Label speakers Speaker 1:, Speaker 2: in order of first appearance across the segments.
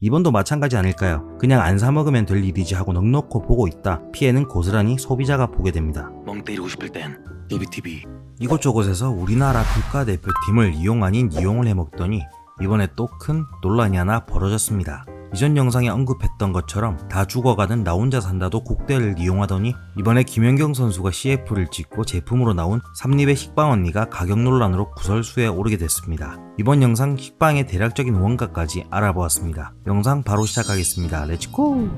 Speaker 1: 이번도 마찬가지 아닐까요? 그냥 안 사 먹으면 될 일이지 하고 넉넉히 보고 있다 피해는 고스란히 소비자가 보게 됩니다.
Speaker 2: 멍 때리고 싶을 땐 BBTV.
Speaker 1: 이곳저곳에서 우리나라 국가대표팀을 이용 아닌 이용을 해먹더니 이번에 또 큰 논란이 하나 벌어졌습니다. 이전 영상에 언급했던 것처럼 다 죽어가는 나 혼자 산다도 국대를 이용하더니 이번에 김연경 선수가 CF를 찍고 제품으로 나온 삼립의 식빵 언니가 가격 논란으로 구설수에 오르게 됐습니다. 이번 영상 식빵의 대략적인 원가까지 알아보았습니다. 영상 바로 시작하겠습니다. 렛츠고!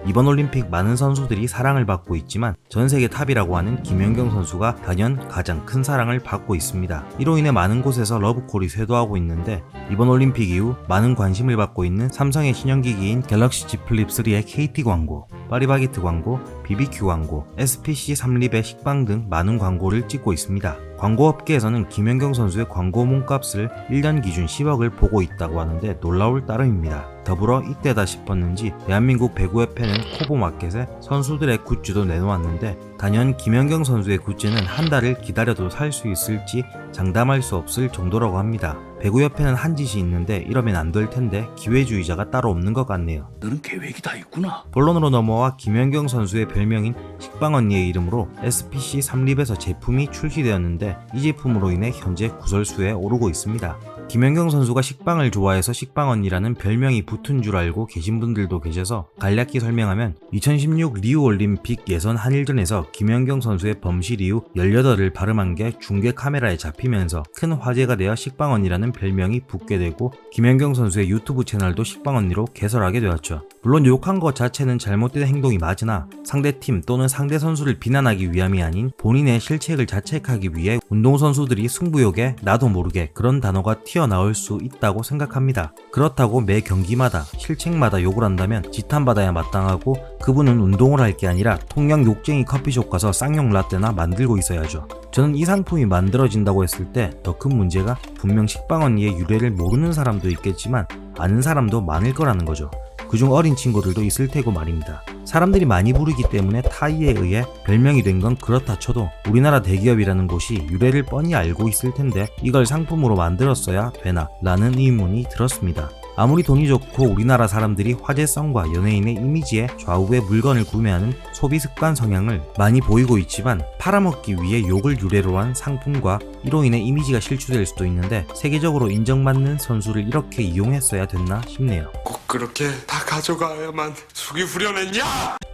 Speaker 1: 이번 올림픽 많은 선수들이 사랑을 받고 있지만 전세계 탑이라고 하는 김연경 선수가 단연 가장 큰 사랑을 받고 있습니다. 이로 인해 많은 곳에서 러브콜이 쇄도하고 있는데 이번 올림픽 이후 많은 관심을 받고 있는 삼성의 신형기기인 갤럭시 Z 플립 3의 KT 광고, 파리바게트 광고, BBQ 광고, SPC 삼립의 식빵 등 많은 광고를 찍고 있습니다. 광고업계에서는 김연경 선수의 광고 몸값을 1년 기준 10억을 보고 있다고 하는데 놀라울 따름입니다. 더불어 이때다 싶었는지 대한민국 배구협회는 코보마켓에 선수들의 굿즈도 내놓았는데 단연 김연경 선수의 굿즈는 한 달을 기다려도 살 수 있을지 장담할 수 없을 정도라고 합니다. 배구협회는 한 짓이 있는데 이러면 안 될 텐데 기회주의자가 따로 없는 것 같네요.
Speaker 2: 너는 계획이 다 있구나.
Speaker 1: 본론으로 넘어와 김연경 선수의 별명인 식빵 언니의 이름으로 SPC 삼립에서 제품이 출시되었는데 이 제품으로 인해 현재 구설수에 오르고 있습니다. 김연경 선수가 식빵을 좋아해서 식빵 언니라는 별명이 붙은 줄 알고 계신 분들도 계셔서 간략히 설명하면 2016 리우 올림픽 예선 한일전에서 김연경 선수의 범실 이후 18을 발음한 게 중계 카메라에 잡히면서 큰 화제가 되어 식빵 언니라는 별명이 붙게 되고 김연경 선수의 유튜브 채널도 식빵 언니로 개설하게 되었죠. 물론 욕한 것 자체는 잘못된 행동이 맞으나 상대팀 또는 상대 선수를 비난하기 위함이 아닌 본인의 실책을 자책하기 위해 운동선수들이 승부욕에 나도 모르게 그런 단어가 튀어나올 수 있다고 생각합니다. 그렇다고 매 경기마다 실책마다 욕을 한다면 지탄받아야 마땅하고 그분은 운동을 할 게 아니라 통영 욕쟁이 커피숍 가서 쌍용 라떼나 만들고 있어야죠. 저는 이 상품이 만들어진다고 했을 때 더 큰 문제가 분명 식빵 언니의 유래를 모르는 사람도 있겠지만 아는 사람도 많을 거라는 거죠. 그중 어린 친구들도 있을 테고 말입니다. 사람들이 많이 부르기 때문에 타이에 의해 별명이 된 건 그렇다 쳐도 우리나라 대기업이라는 곳이 유래를 뻔히 알고 있을 텐데 이걸 상품으로 만들었어야 되나 라는 의문이 들었습니다. 아무리 돈이 좋고 우리나라 사람들이 화제성과 연예인의 이미지에 좌우의 물건을 구매하는 소비 습관 성향을 많이 보이고 있지만 팔아먹기 위해 욕을 유래로 한 상품과 이로 인해 이미지가 실추될 수도 있는데 세계적으로 인정받는 선수를 이렇게 이용했어야 됐나 싶네요.
Speaker 3: 꼭 그렇게 다 가져가야만 속이 후련했냐?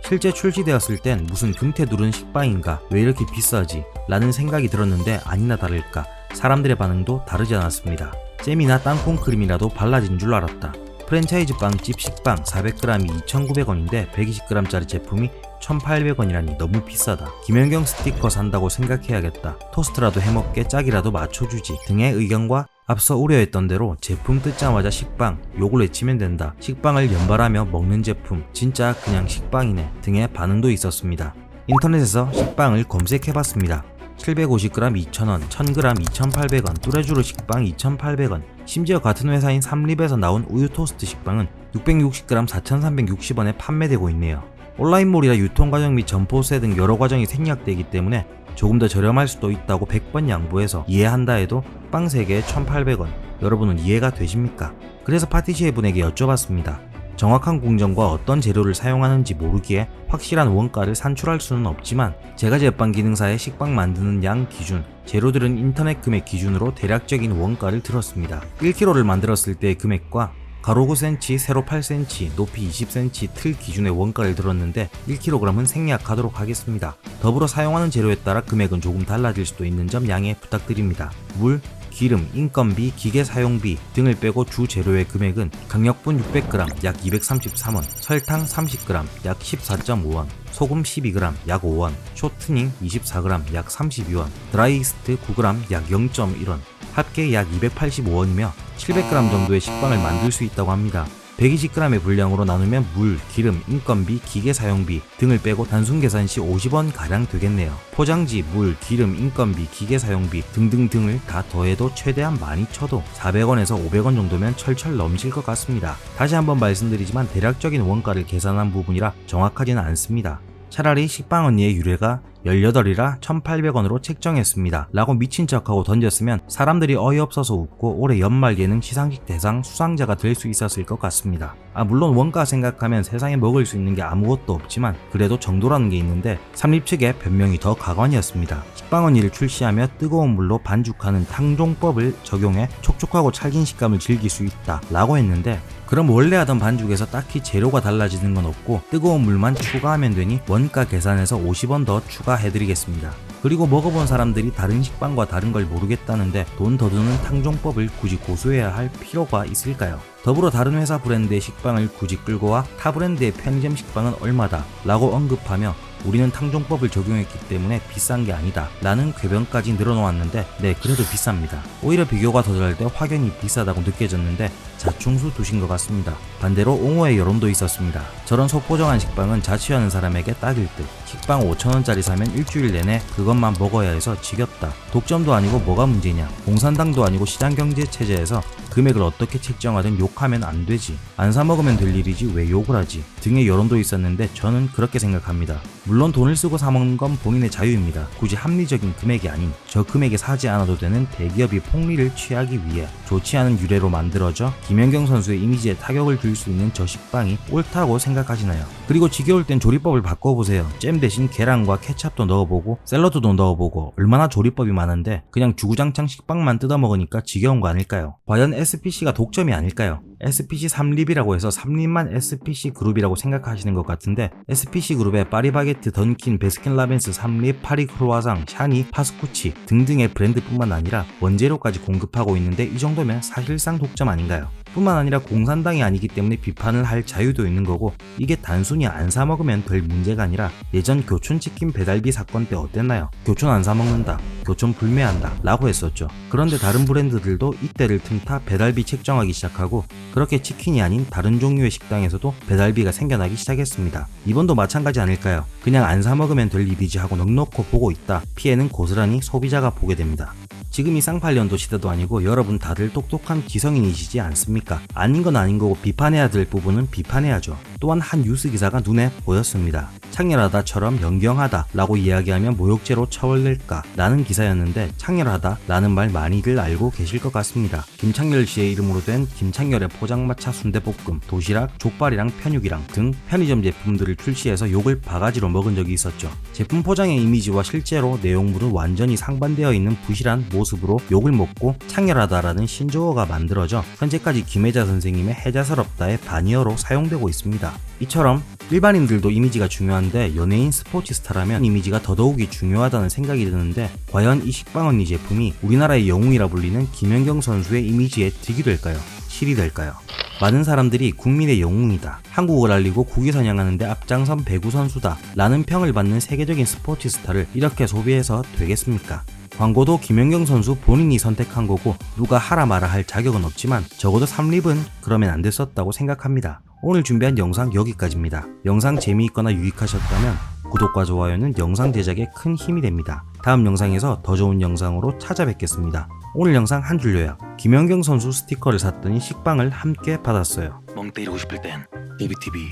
Speaker 1: 실제 출시되었을 땐 무슨 금태 두른 식빵인가 왜 이렇게 비싸지? 라는 생각이 들었는데 아니나 다를까 사람들의 반응도 다르지 않았습니다. 잼이나 땅콩크림이라도 발라진 줄 알았다. 프랜차이즈 빵집 식빵 400g이 2,900원인데 120g짜리 제품이 1,800원이라니 너무 비싸다. 김연경 스티커 산다고 생각해야겠다. 토스트라도 해먹게 짝이라도 맞춰주지 등의 의견과 앞서 우려했던 대로 제품 뜯자마자 식빵, 욕을 외치면 된다. 식빵을 연발하며 먹는 제품, 진짜 그냥 식빵이네 등의 반응도 있었습니다. 인터넷에서 식빵을 검색해봤습니다. 750g 2,000원, 1000g 2,800원, 뚜레쥬르 식빵 2,800원, 심지어 같은 회사인 삼립에서 나온 우유 토스트 식빵은 660g 4,360원에 판매되고 있네요. 온라인몰이라 유통과정 및 점포세 등 여러 과정이 생략되기 때문에 조금 더 저렴할 수도 있다고 100번 양보해서 이해한다 해도 빵 3개에 1,800원, 여러분은 이해가 되십니까? 그래서 파티시에 분에게 여쭤봤습니다. 정확한 공정과 어떤 재료를 사용하는지 모르기에 확실한 원가를 산출할 수는 없지만 제가 제빵 기능사의 식빵 만드는 양 기준, 재료들은 인터넷 금액 기준으로 대략적인 원가를 들었습니다. 1kg를 만들었을 때의 금액과 가로 9cm, 세로 8cm, 높이 20cm 틀 기준의 원가를 들었는데 1kg은 생략하도록 하겠습니다. 더불어 사용하는 재료에 따라 금액은 조금 달라질 수도 있는 점 양해 부탁드립니다. 물, 기름, 인건비, 기계 사용비 등을 빼고 주 재료의 금액은 강력분 600g 약 233원, 설탕 30g 약 14.5원, 소금 12g 약 5원, 쇼트닝 24g 약 32원, 드라이이스트 9g 약 0.1원, 합계 약 285원이며 700g 정도의 식빵을 만들 수 있다고 합니다. 120g의 분량으로 나누면 물, 기름, 인건비, 기계 사용비 등을 빼고 단순 계산 시 50원 가량 되겠네요. 포장지, 물, 기름, 인건비, 기계 사용비 등등등을 다 더해도 최대한 많이 쳐도 400원에서 500원 정도면 철철 넘칠 것 같습니다. 다시 한번 말씀드리지만 대략적인 원가를 계산한 부분이라 정확하지는 않습니다. 차라리 식빵 언니의 유래가 18이라 1,800원으로 책정했습니다. 라고 미친 척하고 던졌으면 사람들이 어이없어서 웃고 올해 연말 예능 시상식 대상 수상자가 될 수 있었을 것 같습니다. 물론 원가 생각하면 세상에 먹을 수 있는 게 아무것도 없지만 그래도 정도라는 게 있는데 삼립 측의 변명이 더 가관이었습니다. 식빵언니를 출시하며 뜨거운 물로 반죽하는 탕종법을 적용해 촉촉하고 찰진 식감을 즐길 수 있다 라고 했는데, 그럼 원래 하던 반죽에서 딱히 재료가 달라지는 건 없고 뜨거운 물만 추가하면 되니 원가 계산해서 50원 더 추가해드리겠습니다. 그리고 먹어본 사람들이 다른 식빵과 다른 걸 모르겠다는데 돈 더 드는 탕종법을 굳이 고수해야 할 필요가 있을까요? 더불어 다른 회사 브랜드의 식빵을 굳이 끌고 와 타 브랜드의 편의점 식빵은 얼마다 라고 언급하며 우리는 탕종법을 적용했기 때문에 비싼 게 아니다 라는 궤변까지 늘어놓았는데, 네, 그래도 비쌉니다. 오히려 비교가 더 잘 때 확연히 비싸다고 느껴졌는데 자충수 두신 것 같습니다. 반대로 옹호의 여론도 있었습니다. 저런 속보정한 식빵은 자취하는 사람에게 딱일 듯. 식빵 5,000원짜리 사면 일주일 내내 그것만 먹어야 해서 지겹다. 독점도 아니고 뭐가 문제냐. 공산당도 아니고 시장경제체제에서 금액을 어떻게 책정하든 욕하면 안 되지. 안 사 먹으면 될 일이지 왜 욕을 하지. 등의 여론도 있었는데 저는 그렇게 생각합니다. 물론 돈을 쓰고 사 먹는 건 본인의 자유입니다. 굳이 합리적인 금액이 아닌 저 금액에 사지 않아도 되는 대기업이 폭리를 취하기 위해 좋지 않은 유래로 만들어져 김연경 선수의 이미지에 타격을 줄 수 있는 저 식빵이 옳다고 생각하시나요? 그리고 지겨울 땐 조리법을 바꿔보세요. 잼 대신 계란과 케찹도 넣어보고 샐러드도 넣어보고 얼마나 조리법이 많은데 그냥 주구장창 식빵만 뜯어먹으니까 지겨운 거 아닐까요? 과연 SPC가 독점이 아닐까요? SPC 삼립이라고 해서 삼립만 SPC 그룹이라고 생각하시는 것 같은데, SPC 그룹의 파리바게트, 던킨, 베스킨라빈스, 삼립, 파리 크루아상, 샤니, 파스쿠치 등등의 브랜드뿐만 아니라 원재료까지 공급하고 있는데 이 정도면 사실상 독점 아닌가요? 뿐만 아니라 공산당이 아니기 때문에 비판을 할 자유도 있는 거고, 이게 단순히 안 사 먹으면 될 문제가 아니라 예전 교촌치킨 배달비 사건 때 어땠나요? 교촌 안 사 먹는다, 교촌 불매한다 라고 했었죠. 그런데 다른 브랜드들도 이때를 틈타 배달비 책정하기 시작하고, 그렇게 치킨이 아닌 다른 종류의 식당에서도 배달비가 생겨나기 시작했습니다. 이번도 마찬가지 아닐까요? 그냥 안 사 먹으면 될 일이지 하고 넉넉히 보고 있다. 피해는 고스란히 소비자가 보게 됩니다. 지금이 쌍팔년도 시대도 아니고 여러분 다들 똑똑한 지성인이시지 않습니까? 아닌 건 아닌 거고 비판해야 될 부분은 비판해야죠. 또한 한 뉴스 기사가 눈에 보였습니다. 창렬하다처럼 연경하다 라고 이야기하면 모욕죄로 처벌될까 라는 기사였는데, 창렬하다 라는 말 많이들 알고 계실 것 같습니다. 김창렬 씨의 이름으로 된 김창렬의 포장마차 순대볶음, 도시락, 족발이랑 편육이랑 등 편의점 제품들을 출시해서 욕을 바가지로 먹은 적이 있었죠. 제품 포장의 이미지와 실제로 내용물은 완전히 상반되어 있는 부실한 모습으로 욕을 먹고 창렬하다라는 신조어가 만들어져 현재까지 김혜자 선생님의 해자스럽다의 반이어로 사용되고 있습니다. 이처럼 일반인들도 이미지가 중요한데 연예인 스포츠스타라면 이미지가 더더욱이 중요하다는 생각이 드는데, 과연 이 식빵언니 제품이 우리나라의 영웅이라 불리는 김연경 선수의 이미지에 득이 될까요? 실이 될까요? 많은 사람들이 국민의 영웅이다, 한국을 알리고 국위 선양하는데 앞장선 배구 선수다 라는 평을 받는 세계적인 스포츠 스타를 이렇게 소비해서 되겠습니까? 광고도 김연경 선수 본인이 선택한 거고 누가 하라 마라 할 자격은 없지만 적어도 삼립은 그러면 안 됐었다고 생각합니다. 오늘 준비한 영상 여기까지입니다. 영상 재미있거나 유익하셨다면 구독과 좋아요는 영상 제작에 큰 힘이 됩니다. 다음 영상에서 더 좋은 영상으로 찾아뵙겠습니다. 오늘 영상 한 줄 요약. 김연경 선수 스티커를 샀더니 식빵을 함께 받았어요.
Speaker 2: 멍 때리고 싶을 땐 JBTV